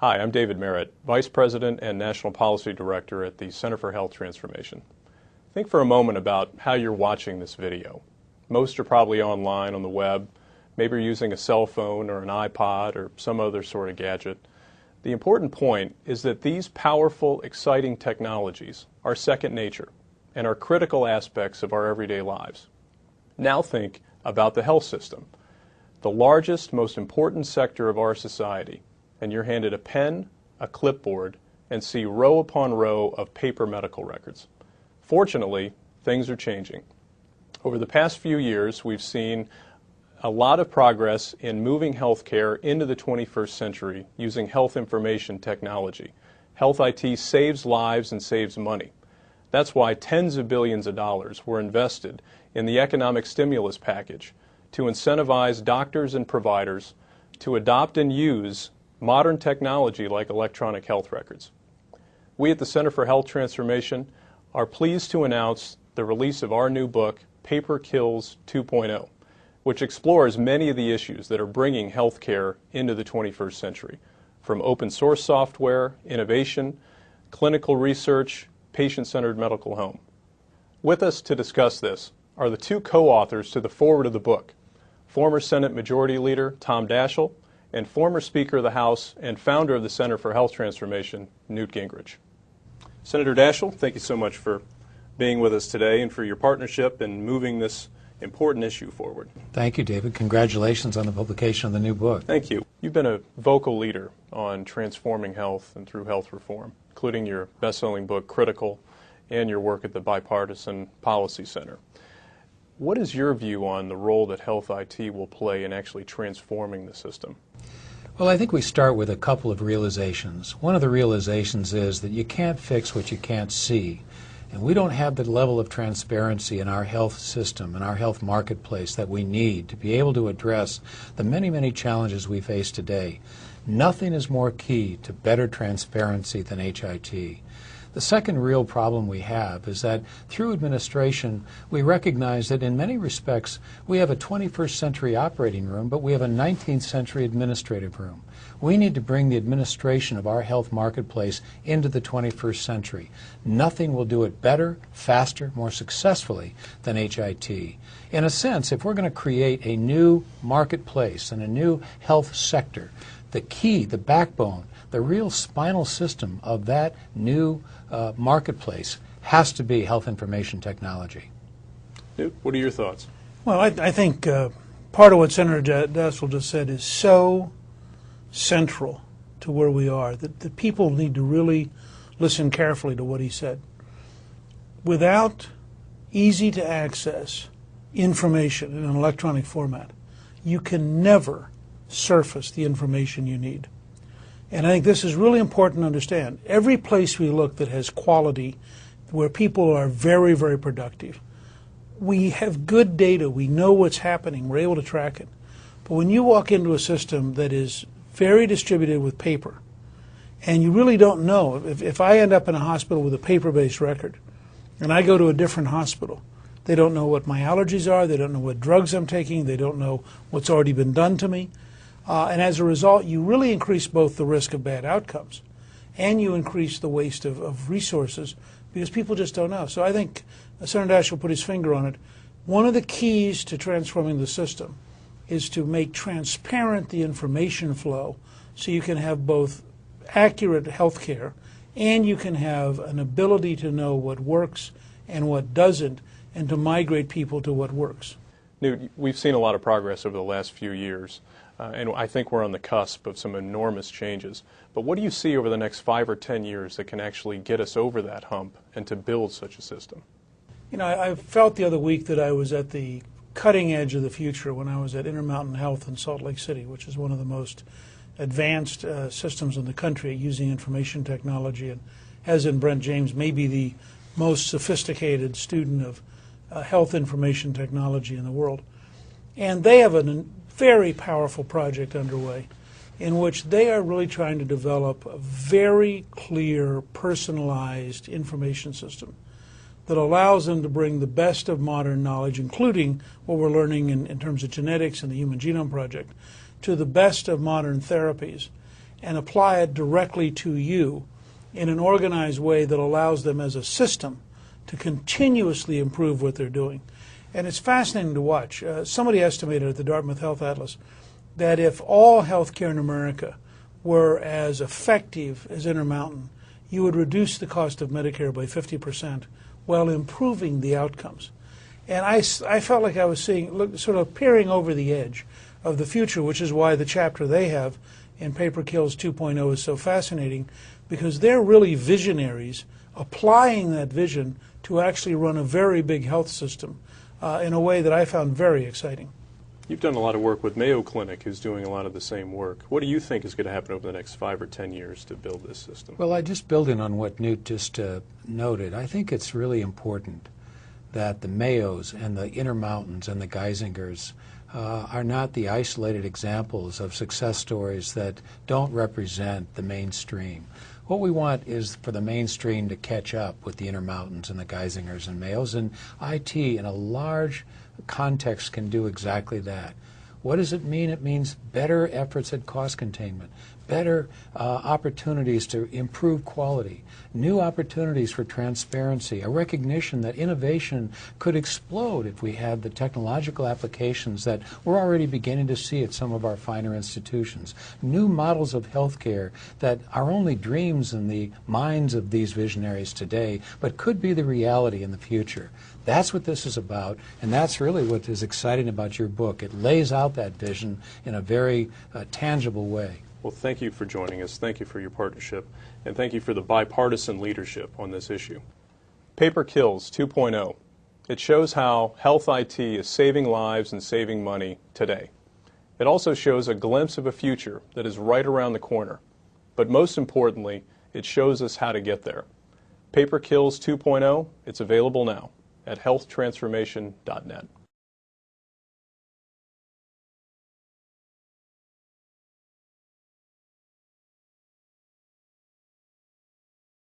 Hi, I'm David Merritt, Vice President and National Policy Director at the Center for Health Transformation. Think for a moment about how you're watching this video. Most are probably online on the web, maybe you're using a cell phone or an iPod or some other sort of gadget. The important point is that these powerful, exciting technologies are second nature and are critical aspects of our everyday lives. Now think about the health system, the largest, most important sector of our society, and you're handed a pen, a clipboard, and see row upon row of paper medical records. Fortunately, things are changing. Over the past few years, we've seen a lot of progress in moving healthcare into the 21st century using health information technology. Health IT saves lives and saves money. That's why tens of billions of dollars were invested in the economic stimulus package to incentivize doctors and providers to adopt and use modern technology like electronic health records. We at the Center for Health Transformation are pleased to announce the release of our new book, Paper Kills 2.0, which explores many of the issues that are bringing healthcare into the 21st century, from open source software, innovation, clinical research, patient-centered medical home. With us to discuss this are the two co-authors to the foreword of the book, former Senate Majority Leader Tom Daschle and former Speaker of the House and founder of the Center for Health Transformation, Newt Gingrich. Senator Daschle, thank you so much for being with us today and for your partnership in moving this important issue forward. Thank you, David. Congratulations on the publication of the new book. Thank you. You've been a vocal leader on transforming health and through health reform, including your best-selling book, Critical, and your work at the Bipartisan Policy Center. What is your view on the role that health IT will play in actually transforming the system? Well, I think we start with a couple of realizations. One of the realizations is that you can't fix what you can't see. And we don't have the level of transparency in our health system and our health marketplace that we need to be able to address the many, many challenges we face today. Nothing is more key to better transparency than HIT. The second real problem we have is that through administration, we recognize that in many respects we have a 21st century operating room, but we have a 19th century administrative room. We need to bring the administration of our health marketplace into the 21st century. Nothing will do it better, faster, more successfully than HIT. In a sense, if we're going to create a new marketplace and a new health sector, the key, the backbone, the real spinal system of that new marketplace has to be health information technology. Newt, what are your thoughts? Well, I think part of what Senator Daschle just said is so central to where we are that people need to really listen carefully to what he said. Without easy-to-access information in an electronic format, you can never surface the information you need. And I think this is really important to understand. Every place we look that has quality, where people are very, very productive, we have good data. We know what's happening. We're able to track it. But when you walk into a system that is very distributed with paper, and you really don't know, if I end up in a hospital with a paper-based record, and I go to a different hospital, they don't know what my allergies are, they don't know what drugs I'm taking, they don't know what's already been done to me. And as a result, you really increase both the risk of bad outcomes and you increase the waste of resources because people just don't know. So I think Senator Daschle put his finger on it. One of the keys to transforming the system is to make transparent the information flow so you can have both accurate health care and you can have an ability to know what works and what doesn't and to migrate people to what works. Newt, we've seen a lot of progress over the last few years. And I think we're on the cusp of some enormous changes. But what do you see over the next 5 or 10 years that can actually get us over that hump and to build such a system? You know, I felt the other week that I was at the cutting edge of the future when I was at Intermountain Health in Salt Lake City, which is one of the most advanced systems in the country using information technology, and has in Brent James maybe the most sophisticated student of health information technology in the world. And they have a very powerful project underway in which they are really trying to develop a very clear, personalized information system that allows them to bring the best of modern knowledge, including what we're learning in terms of genetics and the Human Genome Project, to the best of modern therapies, and apply it directly to you in an organized way that allows them as a system to continuously improve what they're doing. And it's fascinating to watch. Somebody estimated at the Dartmouth Health Atlas that if all healthcare in America were as effective as Intermountain, you would reduce the cost of Medicare by 50% while improving the outcomes. And I felt like I was seeing, sort of peering over the edge of the future, which is why the chapter they have in Paper Kills 2.0 is so fascinating, because they're really visionaries applying that vision to actually run a very big health system in a way that I found very exciting. You've done a lot of work with Mayo Clinic, who's doing a lot of the same work. What do you think is going to happen over the next 5 or 10 years to build this system? Well, I just building on what Newt just noted, I think it's really important that the Mayos and the Intermountains and the Geisingers are not the isolated examples of success stories that don't represent the mainstream. What we want is for the mainstream to catch up with the Intermountains and the Geisingers and Mayos, and IT in a large context can do exactly that. What does it mean? It means better efforts at cost containment, better opportunities to improve quality, new opportunities for transparency, a recognition that innovation could explode if we had the technological applications that we're already beginning to see at some of our finer institutions, new models of healthcare that are only dreams in the minds of these visionaries today, but could be the reality in the future. That's what this is about, and that's really what is exciting about your book. It lays out that vision in a very tangible way. Well, thank you for joining us. Thank you for your partnership, and thank you for the bipartisan leadership on this issue. Paper Kills 2.0. It shows how health IT is saving lives and saving money today. It also shows a glimpse of a future that is right around the corner. But most importantly, it shows us how to get there. Paper Kills 2.0, it's available now at healthtransformation.net.